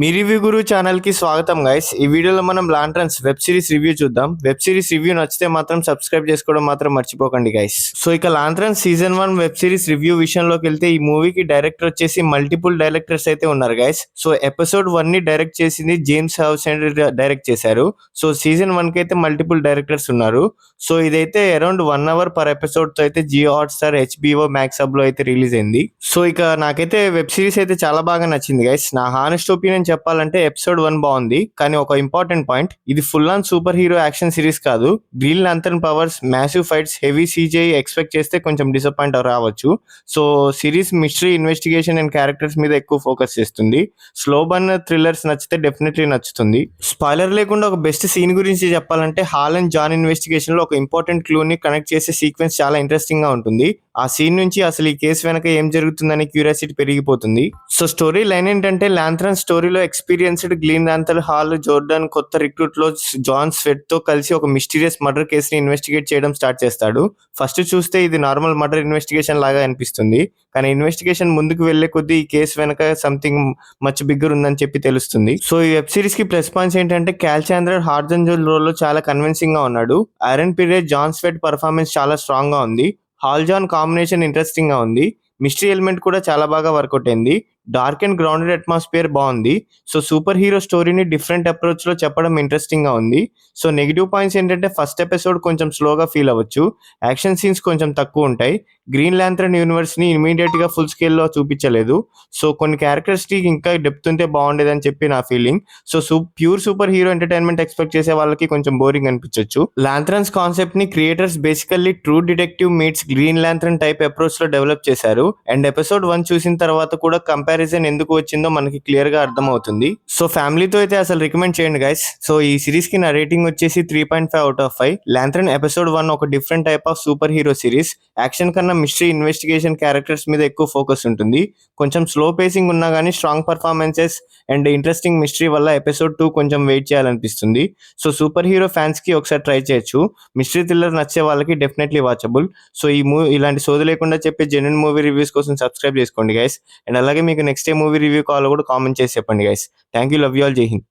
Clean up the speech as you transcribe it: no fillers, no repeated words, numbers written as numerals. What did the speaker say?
మీ review గురు channel కి స్వాగతం guys. ఈ వీడియోలో మనం లాంట్రన్స్ వెబ్ సిరీస్ రివ్యూ చూద్దాం. వెబ్ సిరీస్ రివ్యూ నచ్చితే మాత్రం సబ్స్క్రైబ్ చేసుకోవడం మాత్రం మర్చిపోకండి గైస్. సో ఇక లాంట్రన్స్ సీజన్ 1 వెబ్ సిరీస్ రివ్యూ విషయంలోకి వెళ్తే ఈ మూవీకి డైరెక్టర్ వచ్చేసి మల్టిపుల్ డైరెక్టర్స్ అయితే ఉన్నారు గైస్. సో ఎపిసోడ్ 1 ని డైరెక్ట్ చేసింది జేమ్స్ హౌస్ అండ్ డైరెక్ట్ చేశారు. సో సీజన్ 1 కి అయితే మల్టిపుల్ డైరెక్టర్స్ ఉన్నారు. సో ఇదైతే అరౌండ్ 1 hour పర్ ఎపిసోడ్ తో అయితే Jio Hotstar, HBO Max hub లో అయితే రిలీజ్ అయింది. సో ఇక నాకైతే వెబ్ సిరీస్ అయితే చాలా బాగా నచ్చింది గైస్. నా హానెస్ట్ ఒపీనియన్ చెప్పాలంటే ఎపిసోడ్ 1 బాగుంది, కానీ ఒక ఇంపార్టెంట్ పాయింట్, ఇది full on super hero action series కాదు. Green Lantern powers, massive fights, heavy CGI expect చేస్తే కొంచెం డిసప్పాయింట్ రావచ్చు. So series mystery, investigation and characters మీద ఎక్కువ ఫోకస్ చేస్తుంది. స్లో బర్న్ థ్రిల్లర్స్ నచ్చితే డెఫినెట్లీ నచ్చుతుంది. స్పాయిలర్ లేకుండా ఒక బెస్ట్ సీన్ గురించి చెప్పాలంటే హాల్ అండ్ జాన్ ఇన్వెస్టిగేషన్ లో ఒక ఇంపార్టెంట్ క్లూ ని కనెక్ట్ చేసే సీక్వెన్స్ చాలా ఇంట్రెస్టింగ్ గా ఉంటుంది. ఆ సీన్ నుంచి అసలు ఈ కేసు వెనక ఏం జరుగుతుందనే క్యూరియాసిటీ పెరిగిపోతుంది. సో స్టోరీ లైన్ ఏంటంటే, లాంథరన్ స్టోరీలో ఎక్స్పీరియన్స్డ్ గ్రీన్ లాంతర్ హాల్ జోర్డాన్ కొత్త రిక్రూట్ లో జాన్ స్వెట్ తో కలిసి ఒక మిస్టీరియస్ మర్డర్ కేసుని ఇన్వెస్టిగేట్ చేయడం స్టార్ట్ చేస్తాడు. ఫస్ట్ చూస్తే ఇది నార్మల్ మర్డర్ ఇన్వెస్టిగేషన్ లాగా అనిపిస్తుంది, కానీ ఇన్వెస్టిగేషన్ ముందుకు వెళ్లే కొద్దీ ఈ కేసు వెనక సంథింగ్ మచ్ బిగ్గర్ ఉందని చెప్పి తెలుస్తుంది. సో ఈ వెబ్ సిరీస్ కి ప్లస్ పాయింట్స్ ఏంటంటే, క్యాల్చాంద్రర్ హార్జన్ జోల్ రోల్ లో చాలా కన్విన్సింగ్ గా ఉన్నాడు. Iron period John Swett performance చాలా స్ట్రాంగ్ గా ఉంది. హాల్ జాన్ కాంబినేషన్ ఇంట్రెస్టింగ్ గా ఉంది. మిస్టరీ ఎలిమెంట్ కూడా చాలా బాగా వర్కౌట్ అయింది. డార్క్ అండ్ గ్రౌండెడ్ అట్మాస్ఫియర్ బాగుంది. సో సూపర్ హీరో స్టోరీని డిఫరెంట్ అప్రోచ్ లో చెప్పడం ఇంట్రెస్టింగ్ గా ఉంది. సో నెగిటివ్ పాయింట్స్ ఏంటంటే, ఫస్ట్ ఎపిసోడ్ కొంచెం స్లోగా ఫీల్ అవ్వచ్చు, యాక్షన్ సీన్స్ కొంచెం తక్కువ ఉంటాయి, గ్రీన్ లాంతరన్ యూనివర్స్ ని ఇమీడియట్ గా ఫుల్ స్కేల్ లో చూపించలేదు. సో కొన్ని క్యారెక్టర్స్ కి ఇంకా డెప్త్ ఉంటే బాగుండేదని చెప్పి నా feeling. So pure super hero entertainment expect చేసే వాళ్ళకి కొంచెం బోరింగ్ అనిపించవచ్చు. లాంతరన్స్ కాన్సెప్ట్ ని creators basically True Detective meets Green Lantern type approach లో డెవలప్ చేశారు. అండ్ ఎపిసోడ్ 1 చూసిన తర్వాత కూడా కంపారిజన్ ఎందుకు వచ్చిందో మనకి క్లియర్ గా అర్థమవుతుంది. సో ఫ్యామిలీతో అయితే అసలు రికమెండ్ చేయండి గైస్. సో ఈ సిరీస్ కి నా రేటింగ్ వచ్చేసి 3.5/5. లాంతరన్ ఎపిసోడ్ 1 ఒక different type of super hero series. Action కన్నా మిస్టరీ, ఇన్వెస్టిగేషన్, క్యారెక్టర్స్ మీద ఎక్కువ ఫోకస్ ఉంటుంది. కొంచెం స్లో పేసింగ్ ఉన్నా కానీ strong performances and interesting mystery వల్ల ఎపిసోడ్ 2 కొంచెం వెయిట్ చేయాలనిపిస్తుంది. సో సూపర్ హీరో ఫ్యాన్స్ కి ఒకసారి ట్రై చేయొచ్చు. మిస్టరీ థ్రిల్లర్ నచ్చే వాళ్ళకి డెఫినెట్లీ వాచబుల్. సో ఈ మూవీ ఇలాంటి సోది లేకుండా చెప్పే జెన్యూన్ మూవీ రివ్యూస్ కోసం సబ్స్క్రైబ్ చేసుకోండి గైస్. అండ్ అలాగే మీకు నెక్స్ట్ డే మూవీ రివ్యూ కావాలో కూడా కామెంట్ చేసి చెప్పండి guys. Thank you, love you all, జై హింద్.